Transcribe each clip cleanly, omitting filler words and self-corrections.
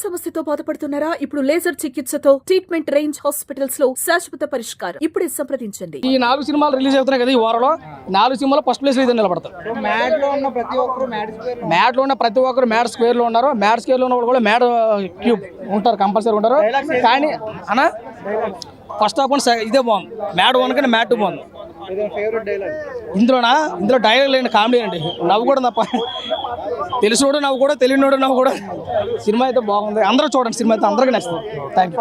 సమస్యతో బాధపడుతున్నారా? ఇప్పుడు లేజర్ చికిత్సతో ట్రీట్మెంట్ రేంజ్ హాస్పిటల్స్ లో శాశ్వత పరిష్కారం. ఇప్పుడే సంప్రదించండి. ఈ 4 సినిమాలు రిలీజ్ అవుతున్నాయి కదా ఈ వారంలో. 4 సినిమాలు ఫస్ట్ ప్లేస్ లో ఇదే నిలబడతారు. మ్యాడ్ లో ఉన్న ప్రతి ఒక్కరు మ్యాడ్ స్క్వేర్ లో ఉన్నారు. మ్యాడ్ స్క్వేర్ లో ఉన్న వాళ్ళు కూడా మ్యాడ్ క్యూబ్ ఉంటారు, కంపల్సరీ ఉంటారు. కానీ అన్న ఫస్ట్ హాఫ్ ఇదే బాగుంది. మ్యాడ్ 1 కన్నా మ్యాడ్ 2 బాగుంది. ఇందులో డైలాగ్ లేని కామెడీ అండి. నవ్వు కూడా తప్ప, తెలిసినోడు నవ్వు కూడా, తెలియనోడు నవ్వు కూడా. సినిమా అయితే బాగుంది, అందరూ చూడండి. సినిమా అయితే అందరికీ నచ్చుతుంది. Thank you.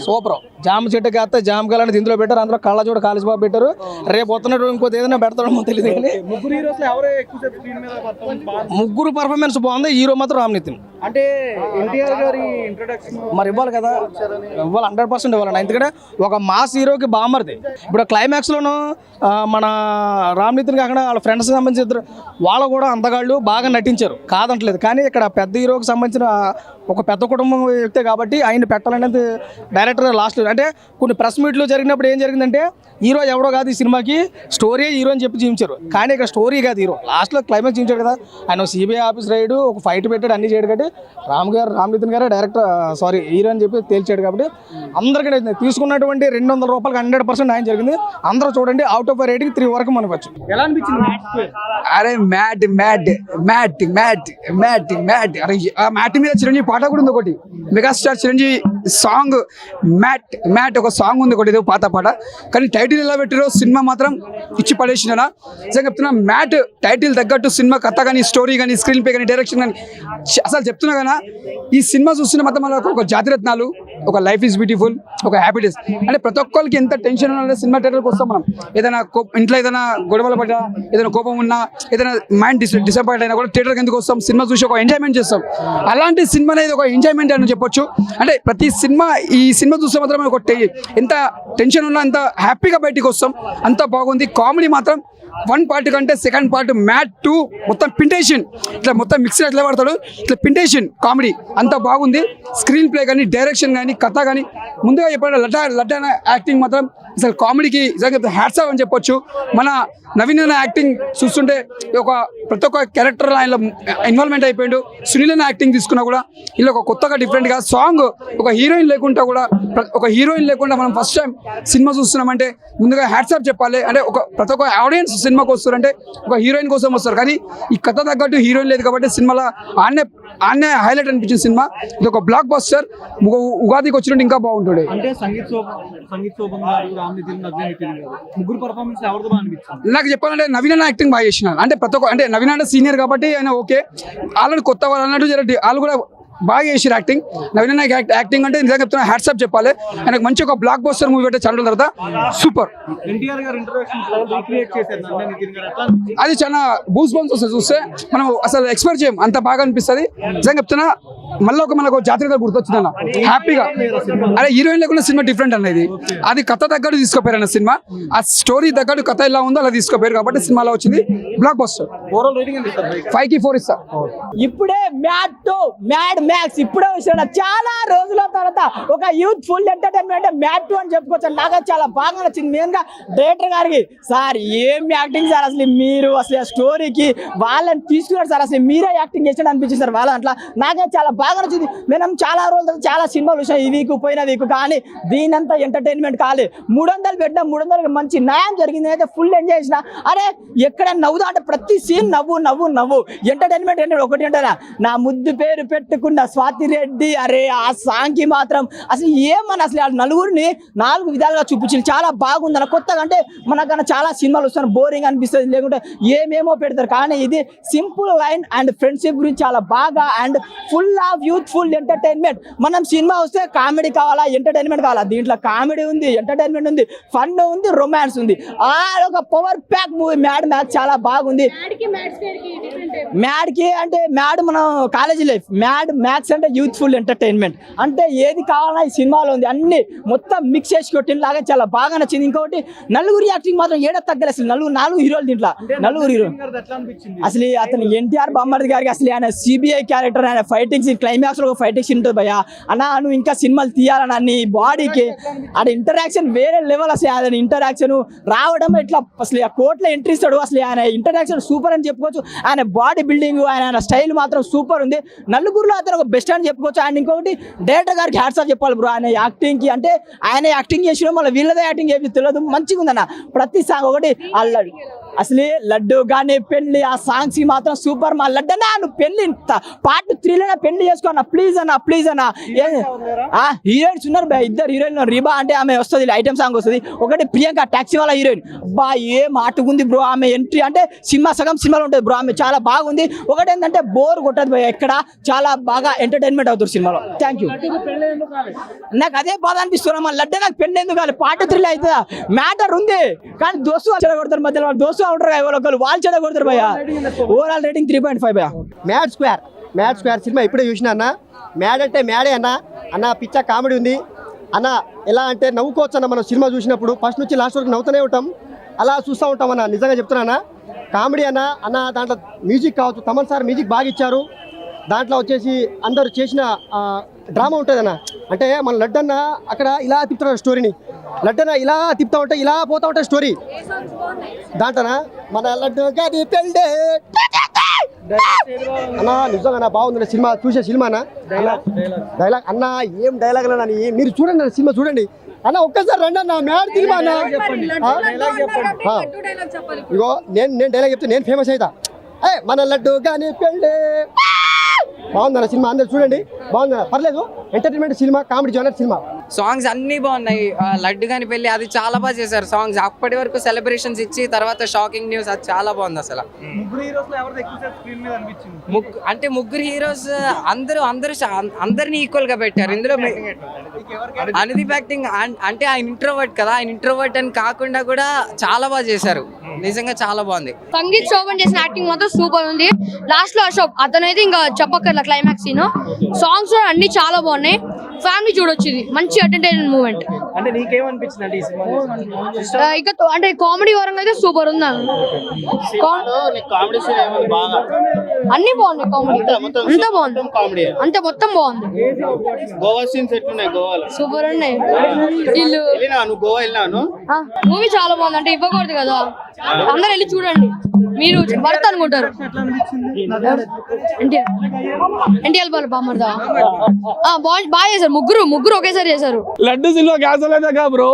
సూపర్. జామ చెట్టు కాస్త జామ కాలని ఇందులో పెట్టారు. అందులో కళ్ళ చూడ కాలేజ్ బాబు పెట్టారు. రేపు వస్తున్నట్టు ఇంకోటి ఏదైనా పెడతాడో తెలియదు. కానీ ముగ్గురు పర్ఫార్మెన్స్ బాగుంది. హీరో మాత్రం రామ్ నితిన్. అంటే ఎన్టీఆర్ గారి ఇంట్రొడక్షన్ మరి ఇవ్వాలి కదా, ఇవ్వాలి, 100% ఇవ్వాలండి. ఎందుకంటే ఒక మాస్ హీరోకి బామ్మర్ది. ఇప్పుడు క్లైమాక్స్ లోను మన రామ్ నితిన్ కాకుండా వాళ్ళ ఫ్రెండ్స్ సంబంధించిన వాళ్ళు కూడా అందగాళ్ళు బాగా నటించారు, కాదంటలేదు. కానీ ఇక్కడ పెద్ద హీరోకి సంబంధించిన ఒక పెద్ద కుటుంబం వ్యక్తే కాబట్టి ఆయన పెట్టాలనేది డైరెక్టర్ లాస్ట్. అంటే కొన్ని ప్రెస్ మీట్లు జరిగినప్పుడు ఏం జరిగిందంటే హీరో ఎవడో కాదు ఈ సినిమాకి, స్టోరీ హీరో అని చెప్పి చూపించారు. కానీ ఇక్కడ స్టోరీ కాదు హీరో. లాస్ట్లో క్లైమాక్స్ చూపించాడు కదా, ఆయన సిబిఐ ఆఫీస్ రైడ్, ఒక ఫైట్ పెట్టాడు, అన్ని చేయడు. కాబట్టి రామ్ నితిన్ గారే డైరెక్టర్ హీరో అని చెప్పి తేల్చాడు. కాబట్టి అందరికీ తీసుకున్నటువంటి 200 రూపాయలకి 100% ఆయన జరిగింది. అందరూ చూడండి. అవుట్ ఆఫ్ రేటింగ్ 3 వరకు మనకొచ్చు. ఎలా అనిపించింది? అరే mat mat mat mat mat mat అరే ఆ మ్యాట్ మీద చిరంజీవి పాట కూడా ఉంది ఒకటి. Megastar Chiranjeevi song mat mat ఒక సాంగ్ ఉంది ఒకటి, ఏదో పాత పాట. కానీ టైటిల్ ఎలా పెట్టారో సినిమా మాత్రం ఇచ్చి పడేసినా. నిజంగా చెప్తున్నా, మ్యాట్ టైటిల్ తగ్గట్టు సినిమా కథ కానీ, స్టోరీ కానీ, స్క్రీన్ ప్లే కానీ, డైరెక్షన్ కానీ అసలు చెప్తున్నా కదా. ఈ సినిమా చూస్తున్న మొత్తం మనకు ఒక జాతిరత్నాలు, ఒక లైఫ్ ఈజ్ బ్యూటిఫుల్, ఒక హ్యాపీనెస్. అంటే ప్రతి ఒక్కరికి ఎంత టెన్షన్ ఉన్నా సినిమా థియేటర్కి వస్తాం మనం. ఏదైనా ఇంట్లో ఏదైనా గొడవలు పడ్డా, ఏదైనా కోపం ఉన్నా, ఏదైనా మైండ్ డిసప్పాయింట్ అయినా కూడా థియేటర్కి ఎందుకు వస్తాం? సినిమా చూసి ఒక ఎంజాయ్మెంట్ చేస్తాం. అలాంటి సినిమా అనేది ఒక ఎంజాయ్మెంట్ అని చెప్పొచ్చు. అంటే ప్రతి సినిమా, ఈ సినిమా చూస్తే మాత్రం మనకు ఎంత టెన్షన్ ఉన్నా ఎంత హ్యాపీగా బయటికి వస్తాం. అంత బాగుంది. కామెడీ మాత్రం 1 పార్ట్ కంటే 2nd పార్ట్ మ్యాట్ 2 మొత్తం పింటేషన్, ఇట్లా మొత్తం మిక్సర్ ఎట్లా పడతాడు, ఇట్లా పింటేషన్ కామెడీ అంత బాగుంది. స్క్రీన్ ప్లే కానీ, డైరెక్షన్ కానీ, కథ కానీ, ముందుగా చెప్పాడు లడ్డా యాక్టింగ్ మాత్రం అసలు కామెడీకి హ్యాట్స్ ఆఫ్ అని చెప్పొచ్చు. మన నవీన్ అన్న యాక్టింగ్ చూస్తుంటే ప్రతి ఒక్క క్యారెక్టర్ ఆయనలో ఇన్వాల్వ్మెంట్ అయిపోయాడు. సునీల్ అన్న యాక్టింగ్ తీసుకున్నా కూడా ఇలా ఒక కొత్తగా డిఫరెంట్గా సాంగ్, ఒక హీరోయిన్ లేకుండా మనం ఫస్ట్ టైం సినిమా చూస్తున్నామంటే ముందుగా హ్యాట్స్ ఆఫ్ చెప్పాలి. అంటే ప్రతి ఒక్క ఆడియన్స్ సినిమాకి వస్తారంటే ఒక హీరోయిన్ కోసం వస్తారు. కానీ ఈ కథ తగ్గట్టు హీరోయిన్ లేదు కాబట్టి సినిమాలో ఆన్నే హైలైట్ అనిపించిన సినిమా. ఇది ఒక బ్లాక్ బస్టర్. ఉగాదికి వచ్చినట్టు ఇంకా బాగుంటుంది. అంటే సంగీత్ శోభన్ గారు, రామ్ నితిన్, ముగ్గురు పర్ఫార్మెన్స్ ఎవరితో బాగా అనిపించింది? నాకు చెప్పాలంటే నవీన్ అన్న యాక్టింగ్ బాగా చేసినారు. అంటే ప్రతి ఒక్క, అంటే నవీన్ అన్న సీనియర్ కాబట్టి ఆయన ఓకే. ఆల్రెడీ కొత్త వాళ్ళు అన్నట్టు వాళ్ళు కూడా బాగా చేసారు యాక్టింగ్. నవీన్ అన్న యాక్టింగ్ అంటే నిజంగా చెప్తున్నా హ్యాట్స్ ఆఫ్ చెప్పాలి. ఆయనకు మంచి ఒక బ్లాక్ బస్టర్ మూవీ పెట్టే ఛానల్ తర్వాత సూపర్. ఎన్టీఆర్ గారు ఇంట్రొడక్షన్ రీక్రియేట్ చేశారు. అది చాలా బూస్ బంప్స్ వస్తుంది చూస్తే, మనం అసలు ఎక్స్పెక్ట్ చేయం, అంత బాగా అనిపిస్తుంది. నిజంగా చెప్తున్నా, మళ్ళీ మనకు జాతీయత గుర్తొచ్చిందన్న హ్యాపీగా. అదే హీరోయిన్ లేకుండా సినిమా డిఫరెంట్ అనేది. అది కథ తగ్గట్టు తీసుకోపోయారు అన్న సినిమా. ఆ స్టోరీ తగ్గట్టు కథ ఎలా ఉందో అలా తీసుకోపోయారు కాబట్టి సినిమాలో వచ్చింది బ్లాక్ బస్టర్. 5కి 4 ఇస్తా. ఇప్పుడే మ్యాడ్ మ్యాక్స్ ఇప్పుడే వచ్చిన చాలా రోజుల తర్వాత ఒక యూత్ ఫుల్ ఎంటర్టైన్మెంట్ మ్యాడ్ 2 అని చెప్పుకోవచ్చు. నాకు చాలా బాగా నచ్చింది. మెయిన్గా డైరెక్టర్ గారికి, సార్ ఏం యాక్టింగ్ సార్, అసలు మీరు అసలు ఆ స్టోరీకి వాళ్ళని తీసుకున్నారు సార్, అసలు మీరే యాక్టింగ్ చేసాడు అనిపించింది సార్ వాళ్ళ అట్లా. నాకే చాలా బాగా నచ్చింది. మేము చాలా రోజుల తర్వాత చాలా సినిమాలు చూసాం ఈ వీక్, పోయిన వీక్. కానీ దీనంతా ఎంటర్టైన్మెంట్ కాలే. 300 పెట్టినా 300 మంచి న్యాయం జరిగింది. అయితే ఫుల్ ఎంజాయ్ చేసిన. అరే ఎక్కడ నవ్వుదా అంటే ప్రతి సీన్ నవ్వు ఎంటర్టైన్మెంట్ అంటే ఒకటి అంటారా, నా ముద్దు పేరు పెట్టుకున్న స్వాతి రెడ్డి. అరే ఆ సాంగ్ కి మాత్రం అసలు ఏమని అసలు ఆ నలుగురిని 4 విధాలుగా చూపించింది. చాలా బాగుంది అన్న. కొత్తగా అంటే మనకన్నా చాలా సినిమాలు వస్తాను బోరింగ్ అనిపిస్తుంది, లేకుంటే ఏమేమో పెడతారు. కానీ ఇది సింపుల్ లైన్ అండ్ ఫ్రెండ్షిప్ గురించి చాలా బాగా and full of youthful entertainment. మనం సినిమా వస్తే కామెడీ కావాలా, ఎంటర్టైన్మెంట్ కావాలా? దీంట్లో కామెడీ ఉంది, ఎంటర్టైన్మెంట్ ఉంది, ఫన్ ఉంది, రొమాన్స్ ఉంది. ఒక power pack movie mad max చాలా బాగుంది. మ్యాడ్కి అంటే మ్యాడ్ మన కాలేజీ లైఫ్, మ్యాడ్ మ్యాక్స్ అంటే యూత్ఫుల్ ఎంటర్టైన్మెంట్. అంటే ఏది కావాలన్నా ఈ సినిమాలో ఉంది. అన్ని మొత్తం మిక్స్ చేసి కొట్టిన లాగా చాలా బాగా నచ్చింది. ఇంకొకటి నలుగురు యాక్టింగ్ మాత్రం ఏడ తగ్గలేదు. అసలు 4 హీరోలు దీంట్లో, 4 హీరో. అసలు అతను ఎన్టీఆర్ బామ్మర్ది గారికి అసలు ఆయన సిబిఐ క్యారెక్టర్, ఆయన ఫైటింగ్స్ సీన్ క్లైమాక్స్ లో ఒక ఫైటింగ్ సీన్ ఉంటుంది భయ్య. అన్న నువ్వు ఇంకా సినిమాలు తీయాలన్న నీ బాడీకి అది ఇంటరాక్షన్ వేరే లెవెల్. అసలు ఆయన ఇంటరాక్షన్ రావడం ఇట్లా అసలు ఆ కోర్టులో ఎంట్రీ ఇస్తాడు. అసలు ఆయన ఇంటరాక్షన్ సూపర్ అని చెప్పుకోవచ్చు. ఆయన బాడీ బిల్డింగ్ ఆయన స్టైల్ మాత్రం సూపర్ ఉంది. నలుగురులో అతను ఒక బెస్ట్ అని చెప్పుకోవచ్చు. అండ్ ఇంకొకటి డైరెక్టర్ గారికి హ్యాట్స్ ఆఫ్ చెప్పాలి బ్రో. ఆయన యాక్టింగ్ కి అంటే ఆయన యాక్టింగ్ చేసిన మళ్ళీ వీళ్ళదే యాక్టింగ్ చేసి తెలియదు, మంచిగా ఉందన్న. ప్రతి సాంగ్ ఒకటి అల్లడు అసలే లడ్డు కానీ పెళ్లి ఆ సాంగ్స్ మాత్రం సూపర్. మా లడ్డు అన్న నువ్వు పెళ్లి పార్ట్ 3లోనే పెళ్లి చేసుకో ప్లీజ్ అన్న ప్లీజ్ అన్న. హీరోయిన్స్ ఉన్నారు భయ, ఇద్దరు హీరోయిన్. రిబా అంటే ఆమె వస్తుంది, ఐటమ్ సాంగ్ వస్తుంది. ఒకటి ప్రియాంక టాక్సీ వాళ్ళ హీరోయిన్. బా ఏం ఆటుకుంది బ్రో ఆమె ఎంట్రీ. అంటే సినిమా సగం సినిమాలో ఉంటుంది బ్రో, ఆమె చాలా బాగుంది. ఒకటి ఏంటంటే బోర్ కొట్టదు భయ, ఎక్కడ చాలా బాగా ఎంటర్టైన్మెంట్ అవుతుంది సినిమాలో. Thank you. నాకు అదే బాధ అనిపిస్తున్నా, మా లడ్డు నాకు పెళ్లి ఎందుకు కాదు, పార్ట్ 3లో అవుతుందా మ్యాటర్ ఉంది. కానీ దోస్తు చెడగొడతారు మధ్యలో, వాళ్ళు దోస్తు ఉంటారు ఎవరొకరు వాళ్ళు చెడగొడతారు భయ. ఓవరాల్ రేటింగ్ 3.5 భయ. మ్యాడ్ స్క్వేర్ సినిమా ఇప్పుడే చూసిన అన్న. మ్యాడ్ అంటే మ్యాడే అన్న పిచ్చ కామెడీ ఉంది అన్న. ఎలా అంటే నవ్వుకోవచ్చు అన్న, మనం సినిమా చూసినప్పుడు ఫస్ట్ నుంచి లాస్ట్ వరకు నవ్వుతూనే ఉంటాం, అలా చూస్తూ ఉంటాం అన్న. నిజంగా చెప్తున్నా కామెడీ అన్న. దాంట్లో మ్యూజిక్ కావచ్చు, తమన్ సార్ మ్యూజిక్ బాగా ఇచ్చారు. దాంట్లో వచ్చేసి అందరు చేసిన డ్రామా ఉంటుంది అన్న. అంటే మన లడ్డన్న అక్కడ ఇలా తిప్పుతున్నాడు స్టోరీని, లడ్డన్న ఇలా తిప్పుతూ ఉంటే ఇలా పోతూ ఉంటాయి స్టోరీ. దాంట్లోనా మన లడ్డు గారి పెళ్ళే అన్న నిజంగా బాగుంది సినిమా. చూసే సినిమా అన్న, డైలాగ్ అన్న ఏం డైలాగ్ అన్న, మీరు చూడండి అన్న సినిమా చూడండి అన్న. ఒక్కసారి రండి అన్న, మ్యాడ్ సినిమా అన్న. ఇగో నేను డైలాగ్ చెప్తే నేను ఫేమస్ అవుతా. మన లడ్డు గాని పెళ్ళే బాగుందన్న సినిమా, అందరు చూడండి బాగుందన్న, పర్లేదు entertainment cinema, comedy genre cinema. Songs అన్నీ బాగున్నాయి. లడ్డు గాని పెళ్ళి అది చాలా బాగా చేశారు సాంగ్స్. అప్పటి వరకు సెలబ్రేషన్స్ ఇచ్చి తర్వాత షాకింగ్ న్యూస్, అది చాలా బాగుంది అసలు. అంటే ముగ్గురు హీరోస్ అందరినీ ఈక్వల్ గా పెట్టారు ఇందులో. అనుదీప్ యాక్టింగ్ అంటే ఆయన ఇంట్రోవర్ట్ కదా, ఆయన ఇంట్రోవర్ట్ అని కాకుండా కూడా చాలా బాగా చేశారు, నిజంగా చాలా బాగుంది. సంగీత్ శోభన్ చేసిన యాక్టింగ్ మాత్రం సూపర్ ఉంది. లాస్ట్ లో అశోక్ అతనైతే ఇంకా చెప్పక్కర్ల క్లైమాక్స్ సీన్. సాంగ్స్ అన్ని చాలా బాగున్నాయి, ఫ్యామిలీ చూడొచ్చు. ఇది మంచి ఎంటర్టైన్మెంట్ మూమెంట్. అంటే నీకేమనిపించింది అంటే ఈ సినిమా? ఇక అంటే కామెడీ పరంగా అయితే సూపర్ ఉంది. అన్ని బాగున్నాయి, కామెడీ అంతా బాగుంది, అంతే మొత్తం బాగుంది. గోవా సీన్స్ ఎట్లున్నాయి? గోవాలో సూపర్ ఉన్నాయి. వీళ్ళు గోవా వెళ్ళినాను. మూవీ చాలా బాగుంది, అంటే ఇవ్వకూడదు కదా, అందరు వెళ్ళి చూడండి. మీరు భర్త అనుకుంటారు. ఎన్టీఆర్ బాగా బామర్దా బాగా చేశారు, ముగ్గురు ఒకేసారి చేశారు. లడ్డు సినిమా క్యాన్సల్ అయితే బ్రో,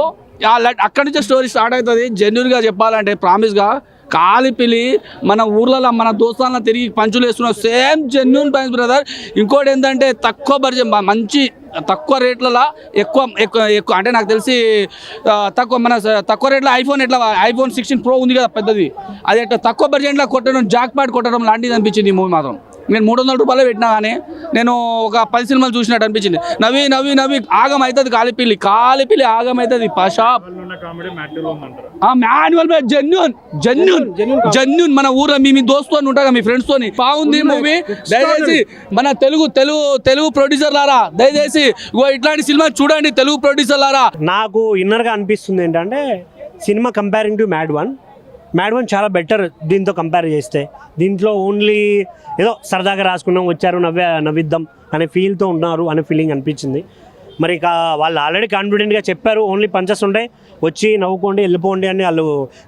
అక్కడి నుంచి స్టోరీ స్టార్ట్ అవుతుంది. జెన్యున్గా చెప్పాలంటే ప్రామిస్గా కాలిపిలి మన ఊర్లలో మన దోస్తాలను తిరిగి పంచులు వేస్తున్నాం, సేమ్ జెన్యున్ ప్రైస్ బ్రదర్. ఇంకోటి ఏంటంటే తక్కువ బడ్జెట్, మంచి తక్కువ రేట్లలో ఎక్కువ అంటే నాకు తెలిసి తక్కువ రేట్లో ఐఫోన్ 16 Pro ఉంది కదా పెద్దది, అది ఎట్లా తక్కువ బడ్జెట్లో కొట్టడం, జాక్ పాట్ కొట్టడం లాంటిది అనిపించింది ఈ మూవీ మాత్రం. నేను 300 రూపాయలు పెట్టినా కానీ నేను ఒక 10 సినిమాలు చూసినట్టు అనిపించింది. నవ్వి ఆగం అవుతుంది, కాలిపిలి ఆగం అవుతుంది. పషాప్ మాన్యువల్ జెన్యున్ మన ఊర్లో మీ దోస్తు అని ఉంటాగా, మీ ఫ్రెండ్స్ తోని బాగుంది మూవీ. దయచేసి మన తెలుగు ప్రొడ్యూసర్ లారా, దయచేసి ఇట్లాంటి సినిమా చూడండి తెలుగు ప్రొడ్యూసర్ లారా. నాకు ఇన్నర్ గా అనిపిస్తుంది ఏంటంటే cinema comparing to mad one చాలా బెటర్ దీంతో కంపేర్ చేస్తే. దీంట్లో ఓన్లీ ఏదో సరదాగా రాసుకున్నాం, వచ్చారు నవ్విద్దాం అనే ఫీల్తో ఉన్నారు అనే ఫీలింగ్ అనిపించింది. మరి ఇక వాళ్ళు ఆల్రెడీ కాన్ఫిడెంట్గా చెప్పారు, ఓన్లీ పంచెస్ ఉంటాయి, వచ్చి నవ్వుకోండి వెళ్ళిపోండి అని వాళ్ళు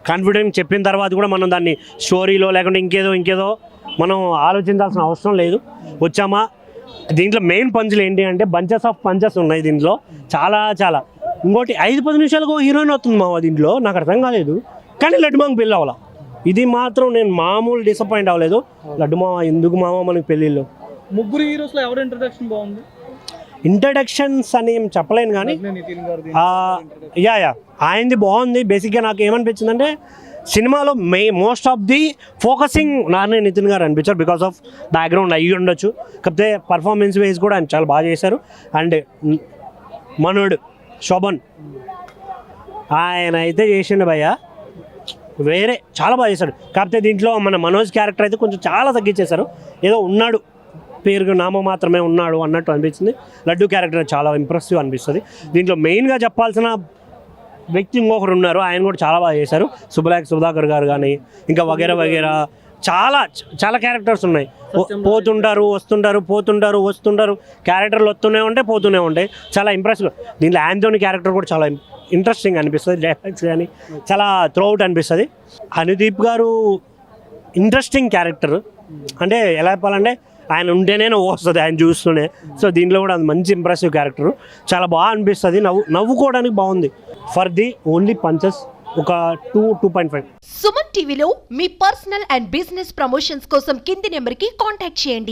కాన్ఫిడెంట్ చెప్పిన తర్వాత కూడా మనం దాన్ని స్టోరీలో లేకుంటే ఇంకేదో మనం ఆలోచించాల్సిన అవసరం లేదు. వచ్చామా, దీంట్లో మెయిన్ పంచులు ఏంటి అంటే బంచెస్ ఆఫ్ పంచెస్ ఉన్నాయి దీంట్లో, చాలా. ఇంకోటి 5-10 నిమిషాలకు హీరోయిన్ అవుతుంది మావా దీంట్లో, నాకు అర్థం కాలేదు. కానీ లడ్డు మామ పెళ్ళి అవ్వాల, ఇది మాత్రం నేను మామూలు డిసప్పాయింట్ అవ్వలేదు. లడ్డు మామ ఎందుకు మామ మనకి పెళ్ళిళ్ళు. ముగ్గురు హీరోస్లో ఎవరు ఇంట్రడక్షన్ బాగుంది? ఇంట్రడక్షన్స్ అని ఏం చెప్పలేను కానీ ఆయనది బాగుంది. బేసిక్గా నాకు ఏమనిపించింది అంటే సినిమాలో most of the focusing Nani Nitin garu అనిపించారు, బికాస్ ఆఫ్ బ్యాక్గ్రౌండ్ అయ్యి ఉండొచ్చు. కాకపోతే పర్ఫార్మెన్స్ వైజ్ కూడా ఆయన చాలా బాగా చేశారు. అండ్ మనోడు శోభన్ ఆయన అయితే చేసిండు భయ్య, వేరే చాలా బాగా చేశాడు. కాకపోతే దీంట్లో మన మనోజ్ క్యారెక్టర్ అయితే కొంచెం చాలా తగ్గించేశారు, ఏదో ఉన్నాడు పేరుకు నామ మాత్రమే ఉన్నాడు అన్నట్టు అనిపించింది. లడ్డు క్యారెక్టర్ చాలా ఇంప్రెసివ్ అనిపిస్తుంది. దీంట్లో మెయిన్గా చెప్పాల్సిన వ్యక్తి ఇంకొకరు ఉన్నారు, ఆయన కూడా చాలా బాగా చేశారు. సుధాకర్ గారు కానీ ఇంకా వగేరా చాలా క్యారెక్టర్స్ ఉన్నాయి. పోతుంటారు వస్తుంటారు క్యారెక్టర్లు వస్తూనే ఉంటాయి పోతూనే ఉంటాయి. చాలా ఇంప్రెసివ్. దీంట్లో యాంథోనీ క్యారెక్టర్ కూడా చాలా ఇంట్రెస్టింగ్ అనిపిస్తుంది. డైలాగ్స్ కానీ చాలా త్రూఅవుట్ అనిపిస్తుంది. అనుదీప్ గారు ఇంట్రెస్టింగ్ క్యారెక్టర్. అంటే ఎలా చెప్పాలంటే ఆయన ఉంటేనే వస్తుంది ఆయన చూస్తూనే. సో దీంట్లో కూడా అది మంచి ఇంప్రెసివ్ క్యారెక్టర్. చాలా బాగా అనిపిస్తుంది. నవ్వుకోవడానికి బాగుంది. ఫర్ ది ఓన్లీ పంచెస్ ఒక 2.5. సుమన్ టీవీలో మీ పర్సనల్ అండ్ బిజినెస్ ప్రమోషన్స్ కోసం కింది నెంబర్కి కాంటాక్ట్ చేయండి.